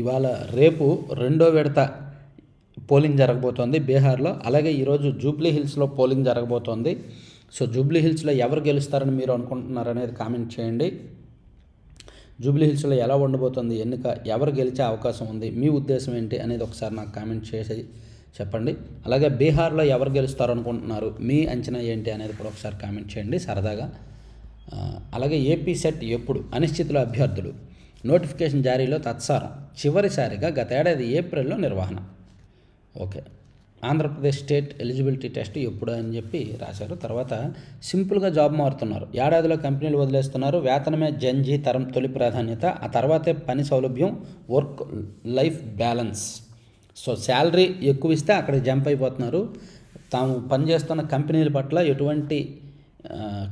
ఇవాళ రేపు 2వ విడత పోలింగ్ జరగబోతోంది బీహార్లో. అలాగే ఈరోజు జూబ్లీ హిల్స్లో పోలింగ్ జరగబోతోంది. సో జూబ్లీ హిల్స్లో ఎవరు గెలుస్తారని మీరు అనుకుంటున్నారు అనేది కామెంట్ చేయండి. జూబ్లీ హిల్స్లో ఎలా ఉండబోతుంది ఎన్నిక, ఎవరు గెలిచే అవకాశం ఉంది, మీ ఉద్దేశం ఏంటి అనేది ఒకసారి నాకు కామెంట్ చేసి చెప్పండి. అలాగే బీహార్లో ఎవరు గెలుస్తారు అనుకుంటున్నారు, మీ అంచనా ఏంటి అనేది కూడా ఒకసారి కామెంట్ చేయండి సరదాగా. అలాగే ఏపీ సెట్ ఎప్పుడు, అనిశ్చితుల అభ్యర్థులు, నోటిఫికేషన్ జారీలో తత్సారం, చివరిసారిగా గత ఏడాది ఏప్రిల్లో నిర్వహణ. Okay, Andhra Pradesh state eligibility test ఎప్పుడు అని చెప్పి రాశారు. తర్వాత సింపుల్గా జాబ్ మారుతున్నారు, ఏడాదిలో కంపెనీలు వదిలేస్తున్నారు, వేతనమే జన్జీ తరం తొలి ప్రాధాన్యత, ఆ తర్వాతే పని సౌలభ్యం, work life balance. So salary ఎక్కువ ఇస్తే అక్కడ జంప్ అయిపోతున్నారు. తాము పనిచేస్తున్న కంపెనీల పట్ల ఎటువంటి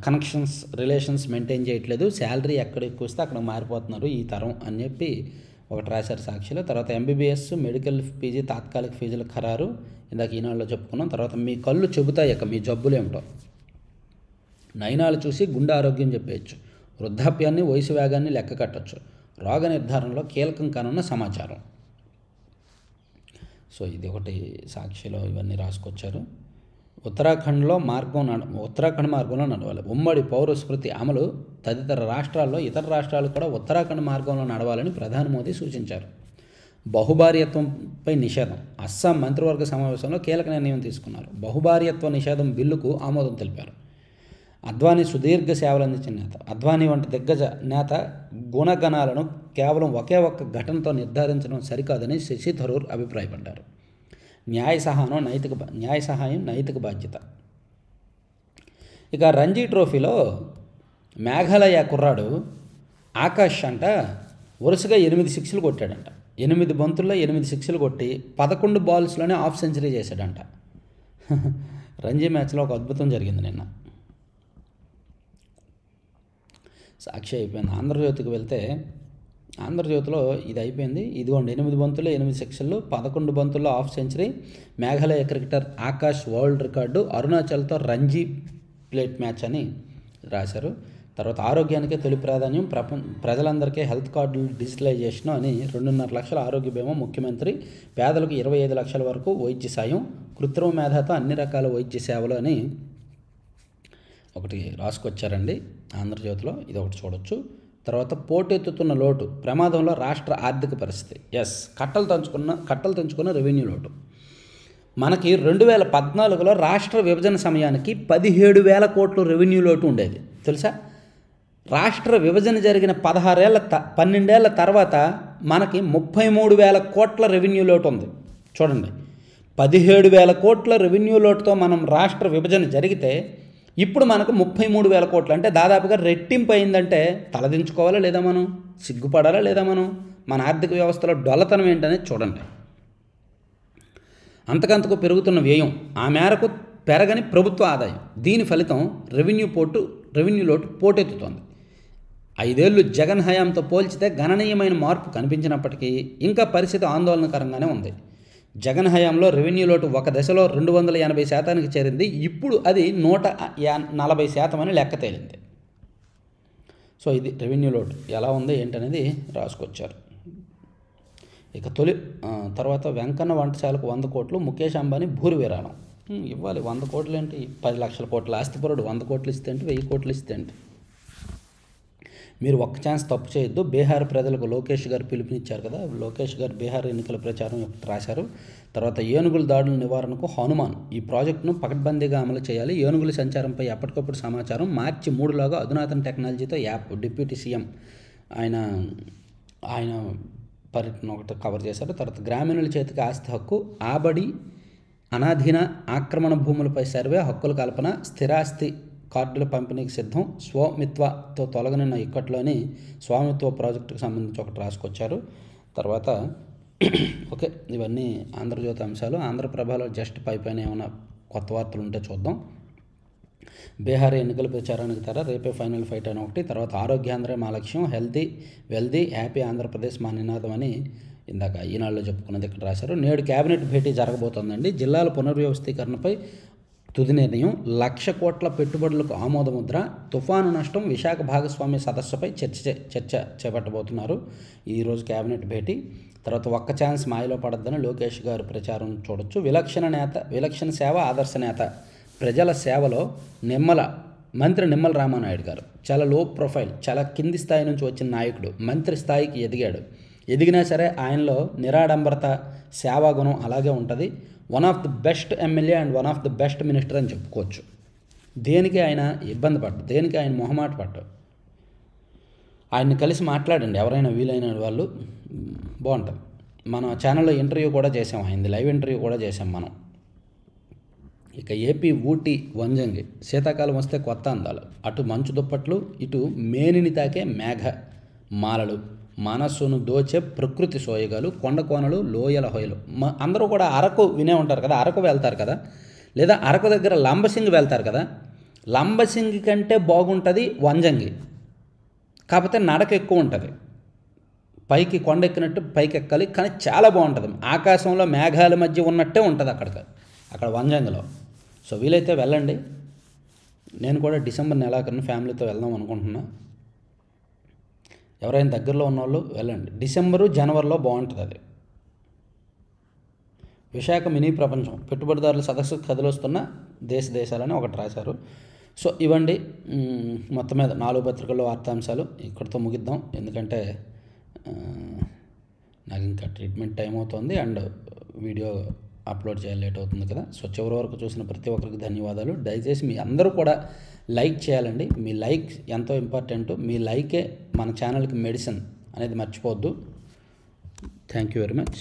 కనెక్షన్స్, రిలేషన్స్ మెయింటైన్ చేయట్లేదు. శాలరీ ఎక్కడ ఎక్కువ ఇస్తే అక్కడ మారిపోతున్నారు ఈ తరం అని చెప్పి ఒకటి రాశారు సాక్షిలో. తర్వాత ఎంబీబీఎస్, మెడికల్ పీజీ తాత్కాలిక ఫీజుల ఖరారు, ఇందాక ఈనాడులో చెప్పుకున్నాం. తర్వాత మీ కళ్ళు చెబుతాయి మీ జబ్బులు ఏమిటో. నయనాలు చూసి గుండె ఆరోగ్యం చెప్పేయచ్చు, వృద్ధాప్యాన్ని, వయసు వేగాన్ని లెక్క కట్టచ్చు, రోగ నిర్ధారణలో కీలకం కానున్న సమాచారం. సో ఇది ఒకటి సాక్షిలో ఇవన్నీ రాసుకొచ్చారు. ఉత్తరాఖండ్ మార్గంలో నడవాలి, ఉమ్మడి పౌర స్మృతి అమలు, తదితర రాష్ట్రాల్లో ఇతర రాష్ట్రాలు కూడా ఉత్తరాఖండ్ మార్గంలో నడవాలని ప్రధాని మోదీ సూచించారు. బహుభార్యత్వంపై నిషేధం, అస్సాం మంత్రివర్గ సమావేశంలో కీలక నిర్ణయం తీసుకున్నారు. బహుభార్యత్వ నిషేధం బిల్లుకు ఆమోదం తెలిపారు. అద్వానీ సుదీర్ఘ సేవలు అందించిన నేత, అద్వానీ వంటి దిగ్గజ నేత గుణగణాలను కేవలం ఒకే ఒక్క ఘటనతో నిర్ధారించడం సరికాదని శశి థరూర్ అభిప్రాయపడ్డారు. న్యాయ సహాయం నైతిక బాధ్యత. ఇక రంజీ ట్రోఫీలో మేఘాలయ కుర్రాడు ఆకాష్ అంట వరుసగా 8 సిక్స్లు కొట్టాడంట. 8 బంతుల్లో 8 సిక్స్లు కొట్టి 11 బాల్స్లోనే హాఫ్ సెంచరీ చేశాడంట. రంజీ మ్యాచ్లో ఒక అద్భుతం జరిగింది నిన్న. సాక్షి అయిపోయింది. ఆంధ్రజ్యోతికి వెళ్తే ఆంధ్రజ్యోతిలో ఇది అయిపోయింది. ఇదిగోండి 8 బంతుల్లో 8 సిక్స్లు, 11 బంతుల్లో half century, Meghalaya cricketer Akash world record, అరుణాచల్తో రంజీ ప్లేట్ మ్యాచ్ అని రాశారు. తర్వాత ఆరోగ్యానికే తొలి ప్రాధాన్యం, ప్రజలందరికీ హెల్త్ కార్డులు డిజిటలైజేషన్ అని 2.5 లక్షల ఆరోగ్య బీమా ముఖ్యమంత్రి, పేదలకు 25 లక్షల వరకు వైద్య సాయం, కృత్రిమ మేధతో అన్ని రకాల వైద్య సేవలు అని ఒకటి రాసుకొచ్చారండి ఆంధ్రజ్యోతిలో. ఇది ఒకటి చూడొచ్చు. తర్వాత పోటెత్తుతున్న లోటు, ప్రమాదంలో రాష్ట్ర ఆర్థిక పరిస్థితి. కట్టలు తెంచుకున్న రెవెన్యూ లోటు. మనకి 2014లో రాష్ట్ర విభజన సమయానికి 17,000 కోట్ల రెవెన్యూ లోటు ఉండేది తెలుసా. రాష్ట్ర విభజన జరిగిన 12 ఏళ్ల తర్వాత మనకి 33,000 కోట్ల రెవెన్యూ లోటు ఉంది. చూడండి, 17,000 కోట్ల రెవెన్యూ లోటుతో మనం రాష్ట్ర విభజన జరిగితే ఇప్పుడు మనకు 33,000 కోట్లు, అంటే దాదాపుగా రెట్టింపు అయిందంటే తలదించుకోవాలా లేదా మనం, సిగ్గుపడాలా లేదా మనం, మన ఆర్థిక వ్యవస్థలో డొల్లతనం ఏంటనేది చూడండి. అంతకంతకు పెరుగుతున్న వ్యయం, ఆ మేరకు పెరగని ప్రభుత్వ ఆదాయం, దీని ఫలితం రెవెన్యూ లోటు పోటెత్తుతోంది. 5 ఏళ్ళు జగన్ హయాంతో పోల్చితే గణనీయమైన మార్పు కనిపించినప్పటికీ ఇంకా పరిస్థితి ఆందోళనకరంగానే ఉంది. జగన్ హయాంలో రెవెన్యూ లోటు ఒక దశలో 280% చేరింది. ఇప్పుడు అది 140% అని లెక్క తేలింది. సో ఇది రెవెన్యూ లోటు ఎలా ఉంది ఏంటనేది రాసుకొచ్చారు. ఇక తర్వాత వెంకన్న వంటశాలకు 100 కోట్లు, ముఖేష్ అంబానీ భూరి విరాళం ఇవ్వాలి. 100 కోట్లు ఏంటి, 10 లక్షల కోట్ల ఆస్తిపరుడు 100 కోట్లు ఇస్తే ఏంటి, 1000 కోట్లు ఇస్తే ఏంటి. మీరు ఒక్క ఛాన్స్ తప్పు చేయొద్దు. బీహార్ ప్రజలకు లోకేష్ గారు పిలుపునిచ్చారు కదా, లోకేష్ గారు బీహార్ ఎన్నికల ప్రచారం రాశారు. తర్వాత ఏనుగుల దాడుల నివారణకు హనుమాన్, ఈ ప్రాజెక్టును పకడ్బందీగా అమలు చేయాలి. ఏనుగుల సంచారంపై ఎప్పటికప్పుడు సమాచారం. మార్చి 3లోగా అధునాతన టెక్నాలజీతో యాప్. డిప్యూటీ సీఎం ఆయన పర్యటన ఒకటి కవర్ చేశారు. తర్వాత గ్రామీణుల చేతికి ఆస్తి హక్కు, ఆబడి అనాధీన ఆక్రమణ భూములపై సర్వే, హక్కుల కల్పన, స్థిరాస్తి కార్డుల పంపిణీకి సిద్ధం, స్వామిత్వతో తొలగనున్న ఇక్కట్లోని స్వామిత్వ ప్రాజెక్టుకు సంబంధించి ఒకటి రాసుకొచ్చారు. తర్వాత ఓకే, ఇవన్నీ ఆంధ్రజ్యోతి అంశాలు. ఆంధ్రప్రభలో జస్ట్ పైపైన ఏమైనా కొత్త వార్తలు ఉంటే చూద్దాం. బీహార్ ఎన్నికల ప్రచారానికి రేపే ఫైనల్ ఫైట్ అని ఒకటి. తర్వాత ఆరోగ్యాంధ్రే మా లక్ష్యం, హెల్తీ వెల్దీ హ్యాపీ ఆంధ్రప్రదేశ్ మా నినాదం అని ఇందాక ఈనాడులో చెప్పుకున్నది ఇక్కడ రాశారు. నేడు కేబినెట్ భేటీ జరగబోతోందండి. జిల్లాల పునర్వ్యవస్థీకరణపై తుది నిర్ణయం, 1,00,000 కోట్ల పెట్టుబడులకు ఆమోదముద్ర, తుఫాను నష్టం, విశాఖ భాగస్వామ్య సదస్సుపై చర్చ చేపట్టబోతున్నారు. ఈరోజు కేబినెట్ భేటీ. తర్వాత ఒక్క ఛాన్స్ మాయలో పడద్దని లోకేష్ గారు ప్రచారం చూడొచ్చు. విలక్షణ సేవ, ఆదర్శ నేత, ప్రజల సేవలో మంత్రి నిమ్మల రామానాయుడు గారు చాలా లో ప్రొఫైల్, చాలా కింది స్థాయి నుంచి వచ్చిన నాయకుడు, మంత్రి స్థాయికి ఎదిగినా సరే ఆయనలో నిరాడంబరత, సేవాగుణం అలాగే ఉంటుంది. One of the best MLA and one of the best minister అని చెప్పుకోవచ్చు. దేనికి ఆయన ఇబ్బంది పడ్డు, దేనికి ఆయన మొహమాట పడ్డు. ఆయన్ని కలిసి మాట్లాడండి ఎవరైనా వీలైన వాళ్ళు, బాగుంటుంది. మన ఛానల్లో ఇంటర్వ్యూ కూడా చేసాం, ఆయనది లైవ్ ఇంటర్వ్యూ కూడా చేసాం మనం. ఇక ఏపీ ఊటీ వంజంగి, శీతాకాలం వస్తే కొత్త అందాలు, అటు మంచు దుప్పట్లు, ఇటు మేనిని తాకే మేఘ మాలలు, మనస్సును దోచే ప్రకృతి సోయగాలు, కొండ కోనలు, లోయల హొయలు. అందరూ కూడా అరకు వినే ఉంటారు కదా, అరకు వెళ్తారు కదా, లేదా అరకు దగ్గర లంబసింగి వెళ్తారు కదా. లంబసింగి కంటే బాగుంటుంది వంజంగి, కాకపోతే నడక ఎక్కువ ఉంటుంది. పైకి కొండ ఎక్కినట్టు పైకి ఎక్కాలి, కానీ చాలా బాగుంటుంది. ఆకాశంలో మేఘాల మధ్య ఉన్నట్టే ఉంటుంది అక్కడ వంజంగిలో. సో వీలైతే వెళ్ళండి. నేను కూడా డిసెంబర్ నెలాఖరున ఫ్యామిలీతో వెళ్దాం అనుకుంటున్నా. ఎవరైనా దగ్గరలో ఉన్నవాళ్ళు వెళ్ళండి. డిసెంబరు జనవరిలో బాగుంటుంది అది. విశాఖ మినీ ప్రపంచం, పెట్టుబడిదారుల సదస్సు కదిలొస్తున్న దేశాలని ఒకటి రాశారు. సో ఇవ్వండి మొత్తం మీద 4 పత్రికల్లో వార్తాంశాలు. ఇక్కడితో ముగిద్దాం, ఎందుకంటే నాకు ఇంకా ట్రీట్మెంట్ టైం అవుతుంది అండ్ వీడియో అప్లోడ్ చేయాలి, లేట్ అవుతుంది కదా. సో చివరి వరకు చూసిన ప్రతి ఒక్కరికి ధన్యవాదాలు. దయచేసి మీ అందరూ కూడా లైక్ చేయాలండి. మీ లైక్ ఎంతో ఇంపార్టెంట్. మీ లైకే మన ఛానల్కి మెడిసిన్ అనేది మర్చిపోవద్దు. Thank you very much.